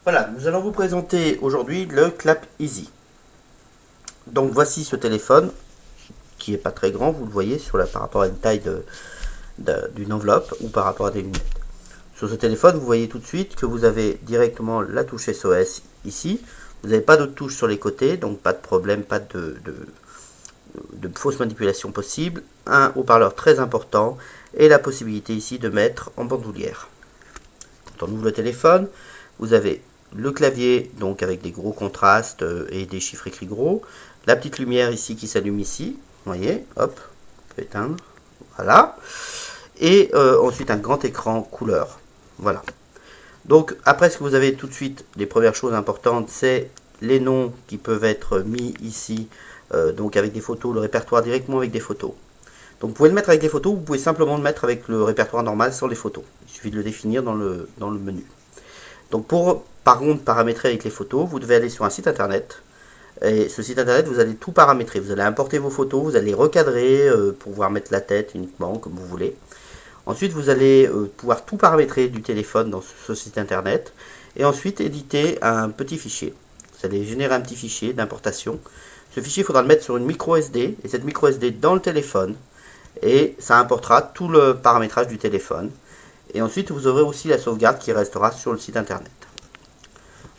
Voilà, nous allons vous présenter aujourd'hui le Clap Easy. Donc voici ce téléphone qui n'est pas très grand, vous le voyez par rapport à une taille d'une enveloppe ou par rapport à des lunettes. Sur ce téléphone, vous voyez tout de suite que vous avez directement la touche SOS ici. Vous n'avez pas d'autres touches sur les côtés, donc pas de problème, pas de fausse manipulation possible. Un haut-parleur très important et la possibilité ici de mettre en bandoulière. Quand on ouvre le téléphone, vous avez le clavier donc avec des gros contrastes et des chiffres écrits gros, la petite lumière ici qui s'allume ici, vous voyez, hop, on peut éteindre, voilà, et ensuite un grand écran couleur, voilà. Donc après, ce que vous avez tout de suite, les premières choses importantes, c'est les noms qui peuvent être mis ici, donc avec des photos, le répertoire directement avec des photos. Donc vous pouvez le mettre avec les photos, vous pouvez simplement le mettre avec le répertoire normal sans les photos. Il suffit de le définir dans le menu. Donc par contre, paramétrer avec les photos, vous devez aller sur un site internet. Et ce site internet, vous allez tout paramétrer. Vous allez importer vos photos, vous allez recadrer pour pouvoir mettre la tête uniquement, comme vous voulez. Ensuite, vous allez pouvoir tout paramétrer du téléphone dans ce site internet. Et ensuite, éditer un petit fichier. Vous allez générer un petit fichier d'importation. Ce fichier, il faudra le mettre sur une micro SD. Et cette micro SD dans le téléphone. Et ça importera tout le paramétrage du téléphone. Et ensuite, vous aurez aussi la sauvegarde qui restera sur le site internet.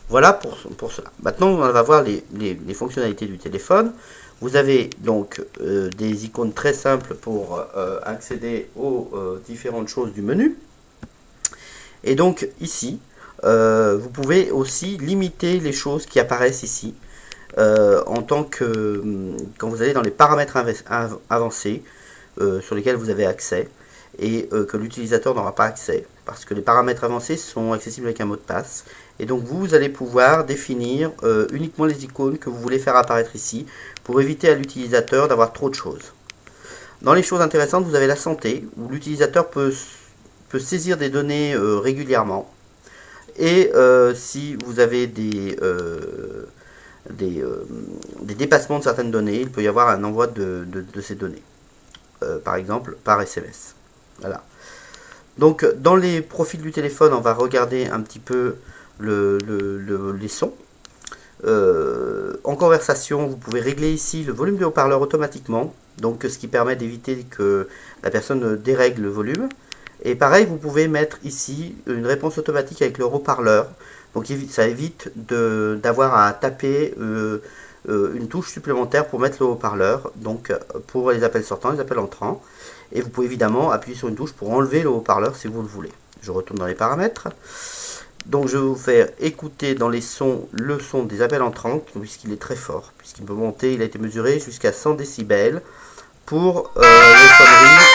Voilà pour cela. Maintenant, on va voir les fonctionnalités du téléphone. Vous avez donc des icônes très simples pour accéder aux différentes choses du menu. Et donc ici, vous pouvez aussi limiter les choses qui apparaissent ici. En tant que quand vous allez dans les paramètres avancés sur lesquels vous avez accès et que l'utilisateur n'aura pas accès parce que les paramètres avancés sont accessibles avec un mot de passe et donc vous allez pouvoir définir uniquement les icônes que vous voulez faire apparaître ici pour éviter à l'utilisateur d'avoir trop de choses. Dans les choses intéressantes, vous avez la santé où l'utilisateur peut saisir des données régulièrement et si vous avez des dépassements de certaines données, il peut y avoir un envoi de ces données, par exemple par SMS. Voilà. Donc dans les profils du téléphone, on va regarder un petit peu les sons. En conversation, vous pouvez régler ici le volume du haut-parleur automatiquement, donc ce qui permet d'éviter que la personne dérègle le volume. Et pareil, vous pouvez mettre ici une réponse automatique avec le haut-parleur. Donc ça évite d'avoir à taper une touche supplémentaire pour mettre le haut-parleur, donc pour les appels sortants, les appels entrants. Et vous pouvez évidemment appuyer sur une touche pour enlever le haut-parleur si vous le voulez. Je retourne dans les paramètres. Donc je vais vous faire écouter dans les sons le son des appels entrants, puisqu'il est très fort, puisqu'il peut monter, il a été mesuré jusqu'à 100 décibels pour les sonneries.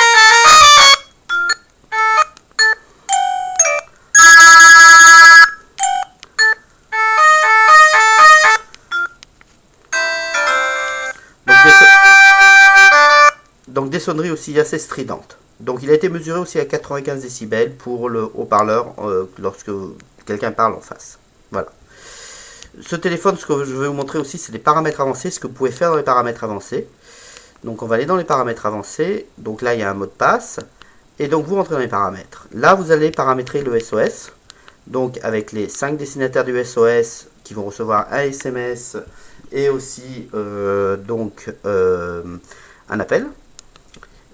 Donc des sonneries aussi assez stridentes. Donc il a été mesuré aussi à 95 décibels pour le haut-parleur lorsque quelqu'un parle en face. Voilà. Ce téléphone, ce que je vais vous montrer aussi, c'est les paramètres avancés, ce que vous pouvez faire dans les paramètres avancés. Donc on va aller dans les paramètres avancés. Donc là il y a un mot de passe. Et donc vous rentrez dans les paramètres. Là vous allez paramétrer le SOS. Donc avec les 5 destinataires du SOS qui vont recevoir un SMS et aussi un appel.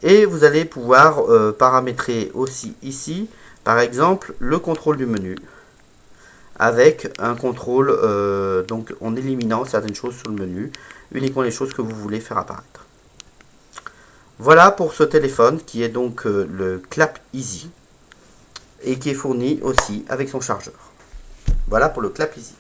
Et vous allez pouvoir paramétrer aussi ici, par exemple, le contrôle du menu, avec un contrôle, donc en éliminant certaines choses sur le menu, uniquement les choses que vous voulez faire apparaître. Voilà pour ce téléphone qui est donc le Clap Easy et qui est fourni aussi avec son chargeur. Voilà pour le Clap Easy.